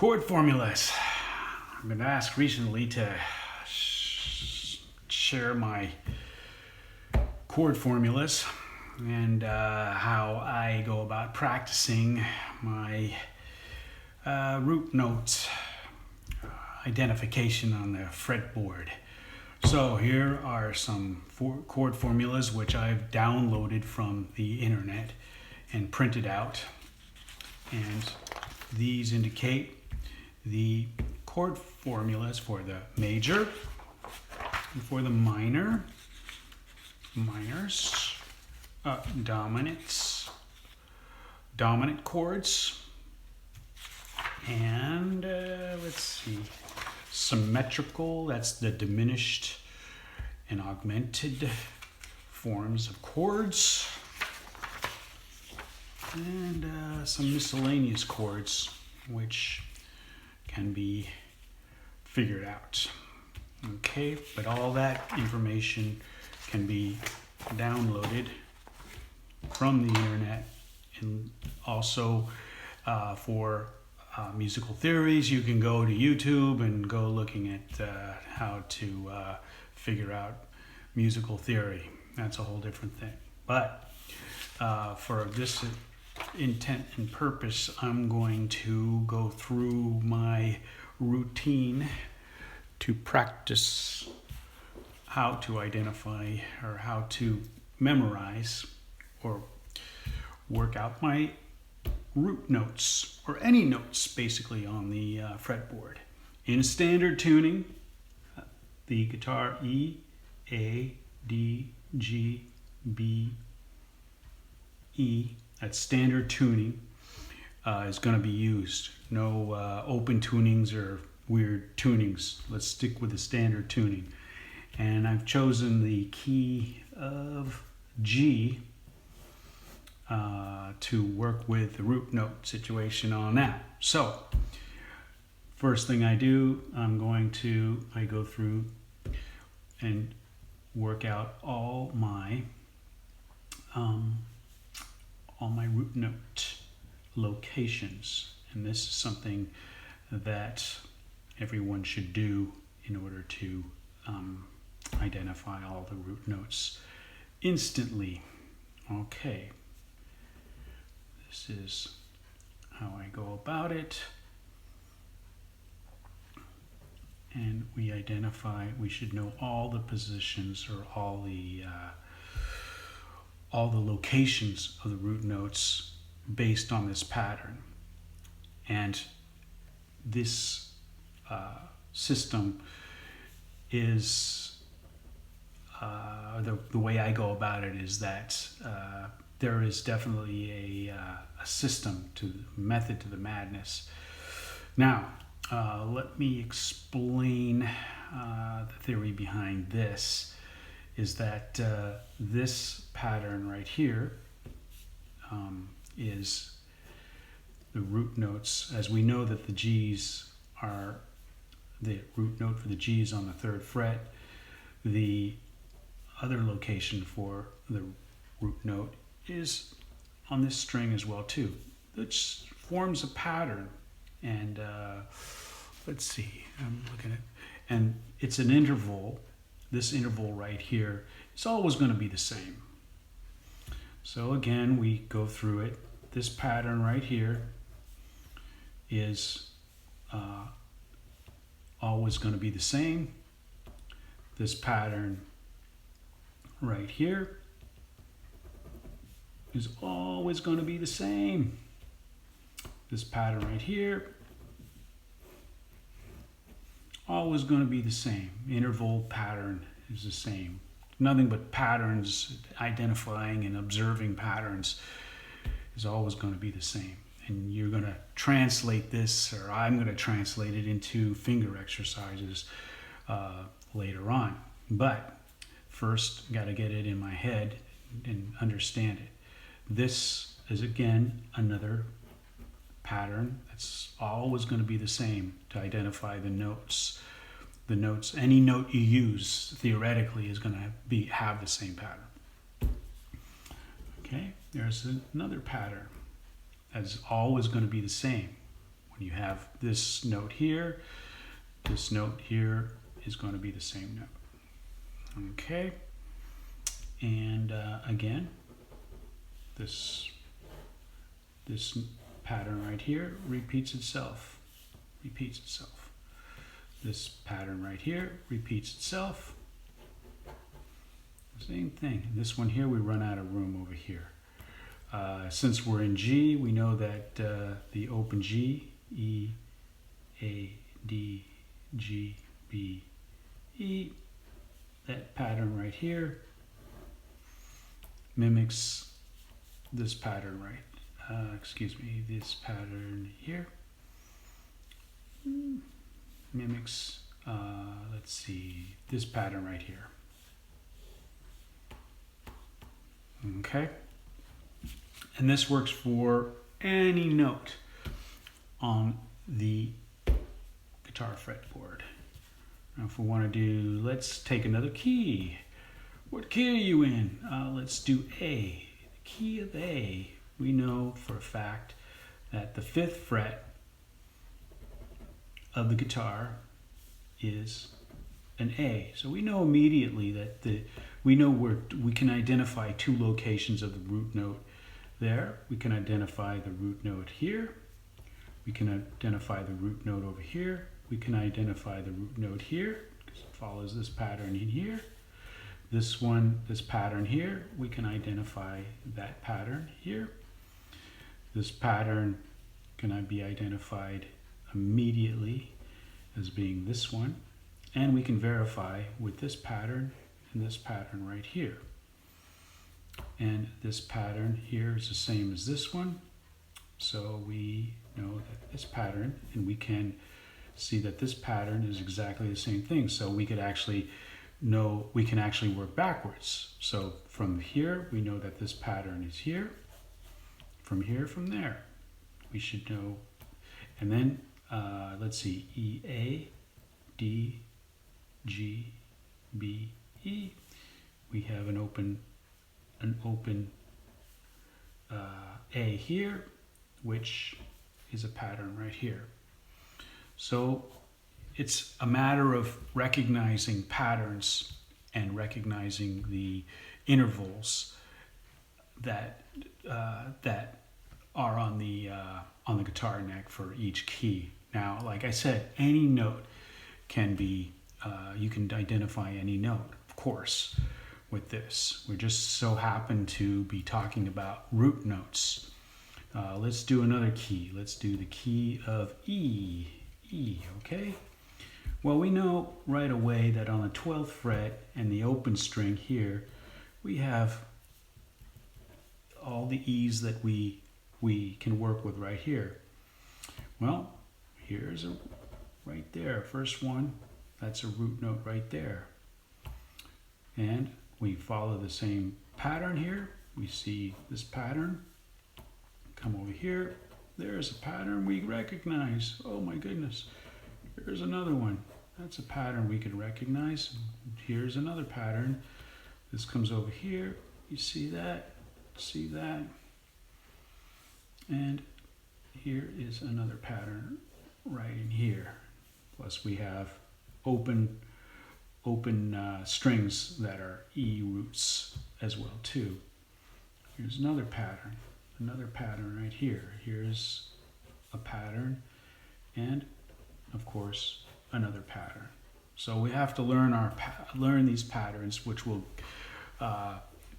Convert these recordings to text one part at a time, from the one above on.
Chord formulas. I've been asked recently to share my chord formulas and how I go about practicing my root notes identification on the fretboard. So here are some chord formulas which I've downloaded from the internet and printed out, and these indicate the chord formulas for the major and for the minors, dominant chords, and let's see, symmetrical, that's the diminished and augmented forms of chords, and some miscellaneous chords which can be figured out. Okay, but all that information can be downloaded from the internet, and also for musical theories, you can go to YouTube and go looking at how to figure out musical theory. That's a whole different thing. But for this intent and purpose, I'm going to go through my routine to practice how to identify or how to memorize or work out my root notes, or any notes basically on the fretboard. In standard tuning, the guitar E, A, D, G, B, E, that's standard tuning, is going to be used. No open tunings or weird tunings. Let's stick with the standard tuning. And I've chosen the key of G to work with the root note situation on that. So, first thing I do, I go through and work out all my root note locations. And this is something that everyone should do in order to identify all the root notes instantly. Okay. This is how I go about it. And we should know all the positions, or all the locations of the root notes based on this pattern. And this system is the way I go about it is that there is definitely a system to method to the madness. Now, let me explain the theory behind this. Is that this pattern right here is the root notes. As we know that the G's are, the root note for the G is on the 3rd fret. The other location for the root note is on this string as well too, which forms a pattern. And let's see, I'm looking at, and it's an interval. This interval right here is always going to be the same. So again, we go through it. This pattern right here is always going to be the same. This pattern right here is always going to be the same. This pattern right here, always going to be the same. Interval pattern is the same. Nothing but patterns, identifying and observing patterns is always going to be the same. And you're going to translate this, or I'm going to translate it into finger exercises later on. But first, got to get it in my head and understand it. This is again another pattern that's always going to be the same to identify the notes. The notes, any note you use theoretically is going to have the same pattern. Okay, there's another pattern that's always going to be the same. When you have this note here is going to be the same note. Okay, and again, this pattern right here repeats itself. This pattern right here repeats itself. Same thing. This one here, we run out of room over here. Since we're in G, we know that the open G, E, A, D, G, B, E, that pattern right here mimics this pattern this pattern here mimics, let's see, this pattern right here. Okay, and this works for any note on the guitar fretboard. Now if we want to do, let's take another key. What key are you in? Let's do A, the key of A. We know for a fact that the 5th fret of the guitar is an A. So we know immediately that we can identify 2 locations of the root note there. We can identify the root note here. We can identify the root note over here. We can identify the root note here because it follows this pattern in here. This pattern here, we can identify that pattern here. This pattern can be identified immediately as being this one. And we can verify with this pattern and this pattern right here. And this pattern here is the same as this one. So we know that this pattern, and we can see that this pattern is exactly the same thing. So we could actually know, we can actually work backwards. So from here, we know that this pattern is here. From here, from there, we should know. And then let's see, E, A, D, G, B, E. We have an open A here, which is a pattern right here. So it's a matter of recognizing patterns and recognizing the intervals that are on the guitar neck for each key. Now, like I said, any note can be, you can identify any note, of course, with this. We just so happen to be talking about root notes. Let's do another key. Let's do the key of E. E, okay? Well, we know right away that on the 12th fret and the open string here, we have all the E's that we can work with right here. Well, here's right there, first one, that's a root note right there. And we follow the same pattern here. We see this pattern. Come over here. There's a pattern we recognize. Oh my goodness. Here's another one. That's a pattern we can recognize. Here's another pattern. This comes over here. You see that? See that? And here is another pattern right in here. Plus we have open strings that are E roots as well too. Here's another pattern right here. Here's a pattern, and of course another pattern. So we have to learn these patterns, which will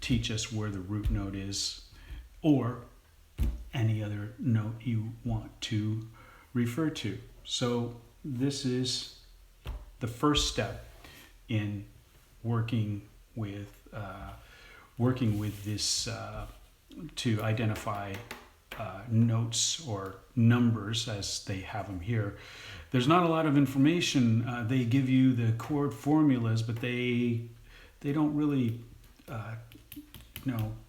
teach us where the root note is, or any other note you want to refer to. So this is the first step in working with this to identify notes or numbers as they have them here. There's not a lot of information. They give you the chord formulas, but they don't really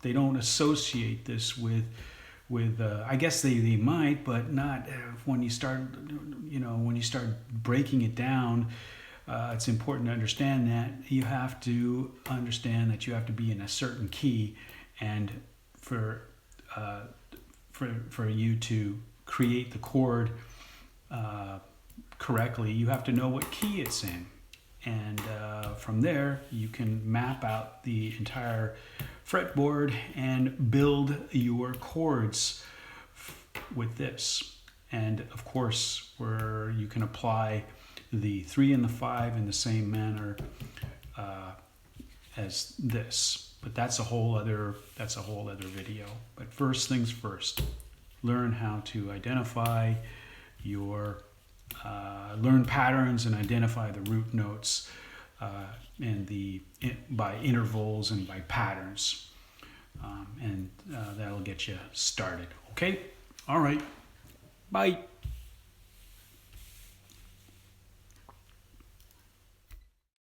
they don't associate this with I guess they might, but not when you start breaking it down. It's important to understand that you have to understand that you have to be in a certain key, and for you to create the chord correctly, you have to know what key it's in. And from there, you can map out the entire fretboard and build your chords with this. And of course, where you can apply the 3 and the 5 in the same manner as this. But that's a whole other video. But first things first, learn how to identify your learn patterns and identify the root notes by intervals and by patterns, and that'll get you started. Okay, all right, bye.